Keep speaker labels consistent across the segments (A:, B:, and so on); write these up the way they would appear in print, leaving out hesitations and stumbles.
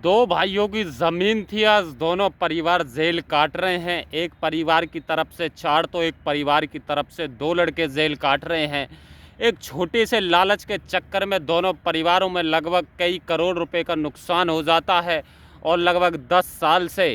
A: दो भाइयों की ज़मीन थी। आज दोनों परिवार जेल काट रहे हैं। एक परिवार की तरफ से 4 तो एक परिवार की तरफ से 2 लड़के जेल काट रहे हैं। एक छोटे से लालच के चक्कर में दोनों परिवारों में लगभग कई करोड़ रुपए का नुकसान हो जाता है और लगभग 10 साल से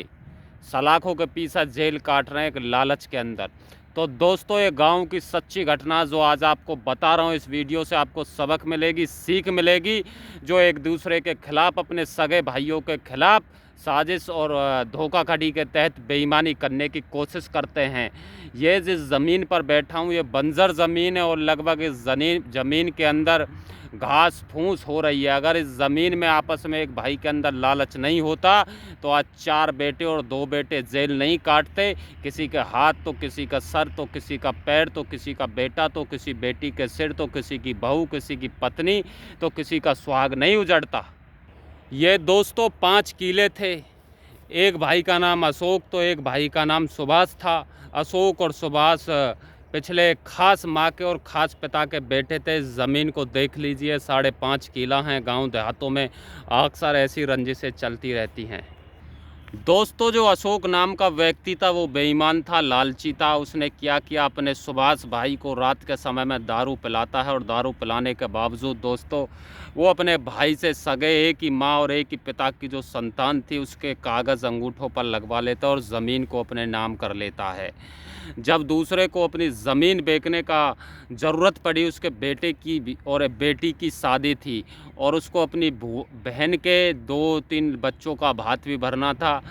A: सलाखों के पीछे जेल काट रहे हैं एक लालच के अंदर। तो दोस्तों, ये गांव की सच्ची घटना जो आज आपको बता रहा हूँ, इस वीडियो से आपको सबक मिलेगी, सीख मिलेगी। जो एक दूसरे के खिलाफ, अपने सगे भाइयों के खिलाफ साजिश और धोखाधड़ी के तहत बेईमानी करने की कोशिश करते हैं। ये जिस ज़मीन पर बैठा हूँ, ये बंजर ज़मीन है और लगभग इस ज़मीन के अंदर घास फूस हो रही है। अगर इस ज़मीन में आपस में एक भाई के अंदर लालच नहीं होता तो आज 4 बेटे और 2 बेटे जेल नहीं काटते। किसी के हाथ तो किसी का सर, तो किसी का पैर, तो किसी का बेटा, तो किसी बेटी के सिर, तो किसी की बहू, किसी की पत्नी, तो किसी का सुहाग नहीं उजड़ता। ये दोस्तों 5 किले थे। एक भाई का नाम अशोक, तो एक भाई का नाम सुभाष था। अशोक और सुभाष पिछले खास माँ के और खास पिता के बेटे थे। ज़मीन को देख लीजिए, 5.5 किला हैं। गांव देहातों में अक्सर ऐसी रंजिशें चलती रहती हैं। दोस्तों, जो अशोक नाम का व्यक्ति था वो बेईमान था, लालची था। उसने क्या किया, अपने सुभाष भाई को रात के समय में दारू पिलाता है और दारू पिलाने के बावजूद दोस्तों वो अपने भाई से सगे एक ही माँ और एक ही पिता की जो संतान थी उसके कागज़ अंगूठों पर लगवा लेता है और ज़मीन को अपने नाम कर लेता है। जब दूसरे को अपनी ज़मीन बेचने का ज़रूरत पड़ी, उसके बेटे की और बेटी की शादी थी और उसको अपनी बहन के 2-3 बच्चों का भात भी भरना था,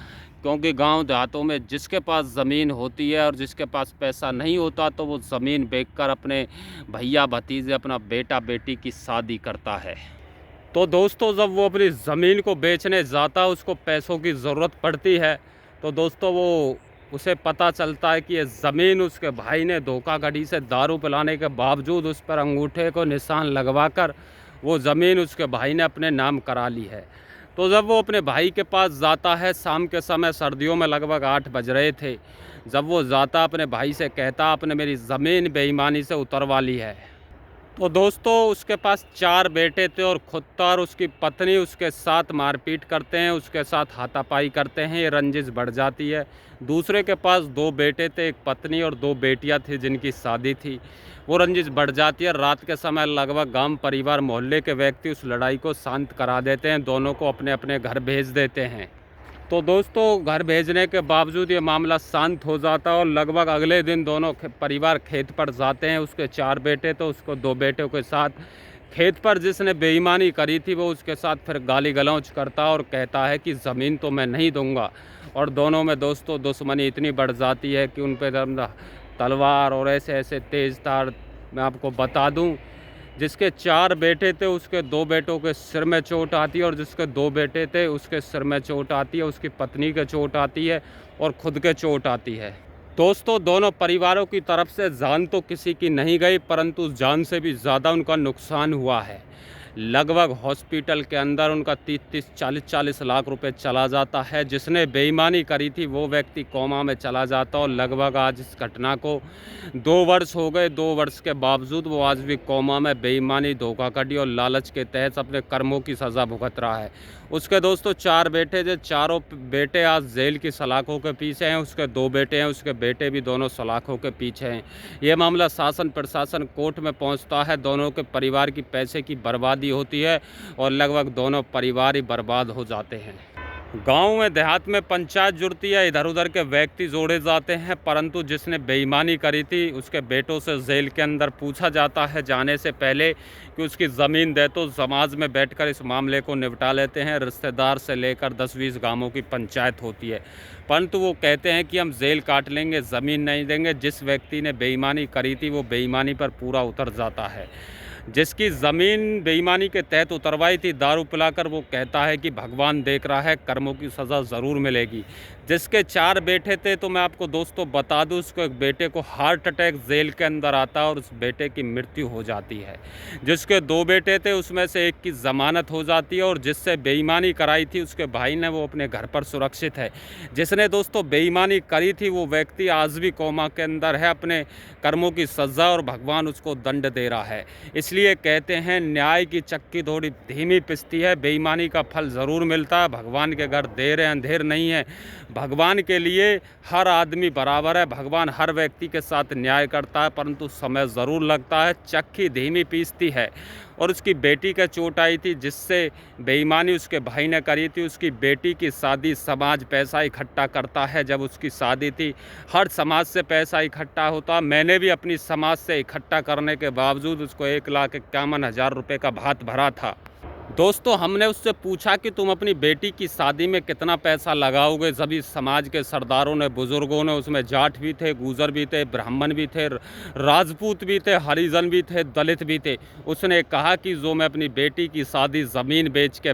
A: क्योंकि गांव देहातों में जिसके पास ज़मीन होती है और जिसके पास पैसा नहीं होता तो वो ज़मीन बेचकर अपने भैया भतीजे, अपना बेटा बेटी की शादी करता है। तो दोस्तों, जब वो अपनी ज़मीन को बेचने जाता, उसको पैसों की ज़रूरत पड़ती है, तो दोस्तों उसे पता चलता है कि ये ज़मीन उसके भाई ने धोखाधड़ी से दारू पिलाने के बावजूद उस पर अंगूठे को निशान लगवाकर वो ज़मीन उसके भाई ने अपने नाम करा ली है। तो जब वो अपने भाई के पास जाता है, शाम के समय, सर्दियों में लगभग 8 बज रहे थे, जब वो जाता अपने भाई से कहता, आपने मेरी ज़मीन बेईमानी से उतरवा ली है। तो दोस्तों, उसके पास 4 बेटे थे और खुद और उसकी पत्नी उसके साथ मारपीट करते हैं, उसके साथ हाथापाई करते हैं। ये रंजिश बढ़ जाती है। दूसरे के पास 2 बेटे थे, एक पत्नी और 2 बेटियां थी जिनकी शादी थी। वो रंजिश बढ़ जाती है। रात के समय लगभग गांव, परिवार, मोहल्ले के व्यक्ति उस लड़ाई को शांत करा देते हैं, दोनों को अपने अपने घर भेज देते हैं। तो दोस्तों, घर भेजने के बावजूद ये मामला शांत हो जाता है और लगभग अगले दिन दोनों परिवार खेत पर जाते हैं। उसके 4 बेटे, तो उसको 2 बेटों के साथ खेत पर जिसने बेईमानी करी थी वो उसके साथ फिर गाली गलौज करता और कहता है कि ज़मीन तो मैं नहीं दूंगा। और दोनों में दोस्तों दुश्मनी इतनी बढ़ जाती है कि उन पर तलवार और ऐसे ऐसे तेज़ तार, मैं आपको बता दूं, जिसके 4 बेटे थे उसके 2 बेटों के सिर में चोट आती है और जिसके 2 बेटे थे उसके सिर में चोट आती है, उसकी पत्नी के चोट आती है और खुद के चोट आती है। दोस्तों, दोनों परिवारों की तरफ से जान तो किसी की नहीं गई, परंतु जान से भी ज़्यादा उनका नुकसान हुआ है। लगभग हॉस्पिटल के अंदर उनका 30-30, 40-40 लाख रुपए चला जाता है। जिसने बेईमानी करी थी वो व्यक्ति कोमा में चला जाता और लगभग आज इस घटना को 2 वर्ष हो गए। 2 वर्ष के बावजूद वो आज भी कोमा में बेईमानी, धोखाधड़ी और लालच के तहत अपने कर्मों की सज़ा भुगत रहा है। उसके दोस्तों 4 बेटे थे, चारों बेटे आज जेल की सलाखों के पीछे हैं। उसके 2 बेटे हैं, उसके बेटे भी दोनों सलाखों के पीछे हैं। ये मामला शासन प्रशासन कोर्ट में पहुंचता है। दोनों के परिवार की पैसे की बर्बादी होती है और लगभग दोनों परिवार ही बर्बाद हो जाते हैं। गांव में, देहात में पंचायत जुड़ती है, इधर उधर के व्यक्ति जोड़े जाते हैं, परंतु जिसने बेईमानी करी थी उसके बेटों से जेल के अंदर पूछा जाता है जाने से पहले कि उसकी ज़मीन दे, तो समाज में बैठकर इस मामले को निपटा लेते हैं। रिश्तेदार से लेकर 10-20 गांवों की पंचायत होती है, परंतु वो कहते हैं कि हम जेल काट लेंगे, ज़मीन नहीं देंगे। जिस व्यक्ति ने बेईमानी करी थी वो बेईमानी पर पूरा उतर जाता है। जिसकी ज़मीन बेईमानी के तहत उतरवाई थी दारू पिलाकर, वो कहता है कि भगवान देख रहा है, कर्मों की सज़ा ज़रूर मिलेगी। जिसके 4 बेटे थे, तो मैं आपको दोस्तों बता दूं, उसको एक बेटे को हार्ट अटैक जेल के अंदर आता है और उस बेटे की मृत्यु हो जाती है। जिसके 2 बेटे थे उसमें से एक की ज़मानत हो जाती है और जिससे बेईमानी कराई थी उसके भाई ने, वो अपने घर पर सुरक्षित है। जिसने दोस्तों बेईमानी करी थी वो व्यक्ति आज भी कोमा के अंदर है, अपने कर्मों की सज़ा, और भगवान उसको दंड दे रहा है। इसलिए कहते हैं न्याय की चक्की थोड़ी धीमी पिसती है, बेईमानी का फल ज़रूर मिलता है। भगवान के घर देर है अंधेर नहीं है। भगवान के लिए हर आदमी बराबर है, भगवान हर व्यक्ति के साथ न्याय करता है, परंतु समय ज़रूर लगता है, चक्की धीमी पीसती है। और उसकी बेटी का चोट आई थी, जिससे बेईमानी उसके भाई ने करी थी। उसकी बेटी की शादी, समाज पैसा इकट्ठा करता है। जब उसकी शादी थी, हर समाज से पैसा इकट्ठा होता। मैंने भी अपनी समाज से इकट्ठा करने के बावजूद उसको 1,51,000 रुपये का भात भरा था। दोस्तों, हमने उससे पूछा कि तुम अपनी बेटी की शादी में कितना पैसा लगाओगे। सभी समाज के सरदारों ने, बुजुर्गों ने, उसमें जाट भी थे, गुजर भी थे, ब्राह्मण भी थे, राजपूत भी थे, हरिजन भी थे, दलित भी थे। उसने कहा कि जो मैं अपनी बेटी की शादी ज़मीन बेच के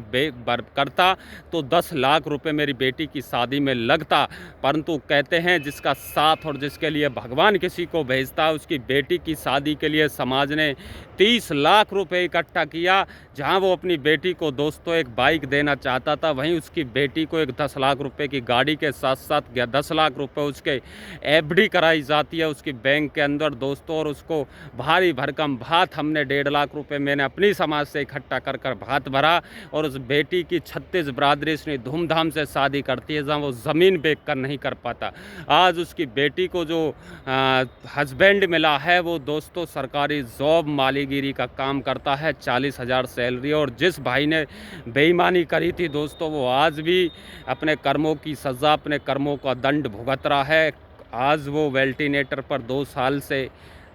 A: करता तो 10 लाख रुपए मेरी बेटी की शादी में लगता। परंतु कहते हैं जिसका साथ और जिसके लिए भगवान किसी को भेजता है, उसकी बेटी की शादी के लिए समाज ने 30 लाख रुपए इकट्ठा किया। जहां वो अपनी बेटी को दोस्तों एक बाइक देना चाहता था, वहीं उसकी बेटी को एक 10 लाख रुपए की गाड़ी के साथ साथ 10 लाख रुपए उसके एफडी कराई जाती है उसकी बैंक के अंदर दोस्तों। और उसको भारी भरकम भात, हमने 1.5 लाख रुपए मैंने अपनी समाज से इकट्ठा कर कर भात भरा। और उस बेटी की 36 बरादरी इतनी धूमधाम से शादी करती है जहाँ वो ज़मीन बेच कर नहीं कर पाता। आज उसकी बेटी को जो हस्बैंड मिला है, वो दोस्तों सरकारी जॉब मालीगिरी का काम करता है, 40,000 सैलरी। और जिस भाई ने बेईमानी करी थी दोस्तों, वो आज भी अपने कर्मों की सज़ा, अपने कर्मों का दंड भुगत रहा है। आज वो वेंटिलेटर पर 2 साल से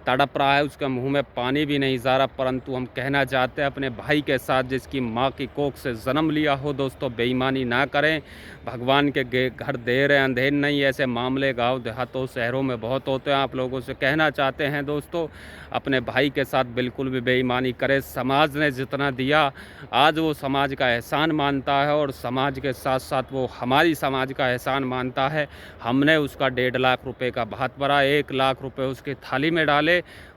A: तड़प रहा है, उसके मुंह में पानी भी नहीं जा रहा। परंतु हम कहना चाहते हैं अपने भाई के साथ जिसकी माँ की कोख से जन्म लिया हो, दोस्तों बेईमानी ना करें। भगवान के घर देर है अंधेर नहीं। ऐसे मामले गांव देहातों शहरों में बहुत होते हैं। आप लोगों से कहना चाहते हैं दोस्तों, अपने भाई के साथ बिल्कुल भी बेईमानी करें। समाज ने जितना दिया, आज वो समाज का एहसान मानता है, और समाज के साथ साथ वो हमारी समाज का एहसान मानता है। हमने उसका 1.5 लाख रुपए का भात भरा, 1 लाख रुपए उसकी थाली में डाले,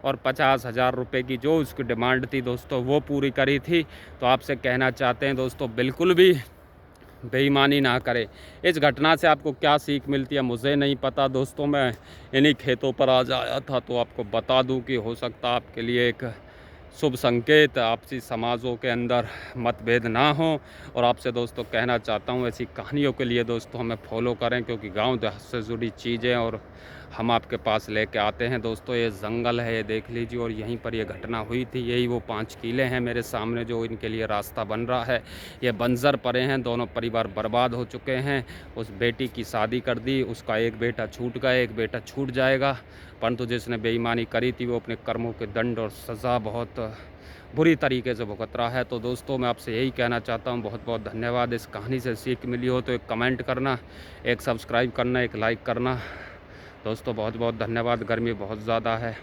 A: और 50,000 रुपये की जो उसकी डिमांड थी दोस्तों, वो पूरी करी थी। तो आपसे कहना चाहते हैं दोस्तों, बिल्कुल भी बेईमानी ना करें। इस घटना से आपको क्या सीख मिलती है मुझे नहीं पता दोस्तों। मैं इन्हीं खेतों पर आज आया था तो आपको बता दूं कि हो सकता आपके लिए एक शुभ संकेत, आपसी समाजों के अंदर मतभेद ना हो। और आपसे दोस्तों कहना चाहता हूँ, ऐसी कहानियों के लिए दोस्तों हमें फॉलो करें, क्योंकि गांव देहात से जुड़ी चीज़ें और हम आपके पास लेके आते हैं दोस्तों। ये जंगल है, ये देख लीजिए, और यहीं पर ये घटना हुई थी। यही वो 5 किले हैं मेरे सामने जो इनके लिए रास्ता बन रहा है। ये बंजर पड़े हैं, दोनों परिवार बर्बाद हो चुके हैं। उस बेटी की शादी कर दी, उसका एक बेटा छूट गया, एक बेटा छूट जाएगा। परंतु जिसने बेईमानी करी थी वो अपने कर्मों के दंड और सज़ा बहुत बुरी तरीके से भुगत रहा है। तो दोस्तों मैं आपसे यही कहना चाहता हूँ, बहुत बहुत धन्यवाद। इस कहानी से सीख मिली हो तो एक कमेंट करना, एक सब्सक्राइब करना, एक लाइक करना दोस्तों। बहुत बहुत धन्यवाद। गर्मी बहुत ज़्यादा है।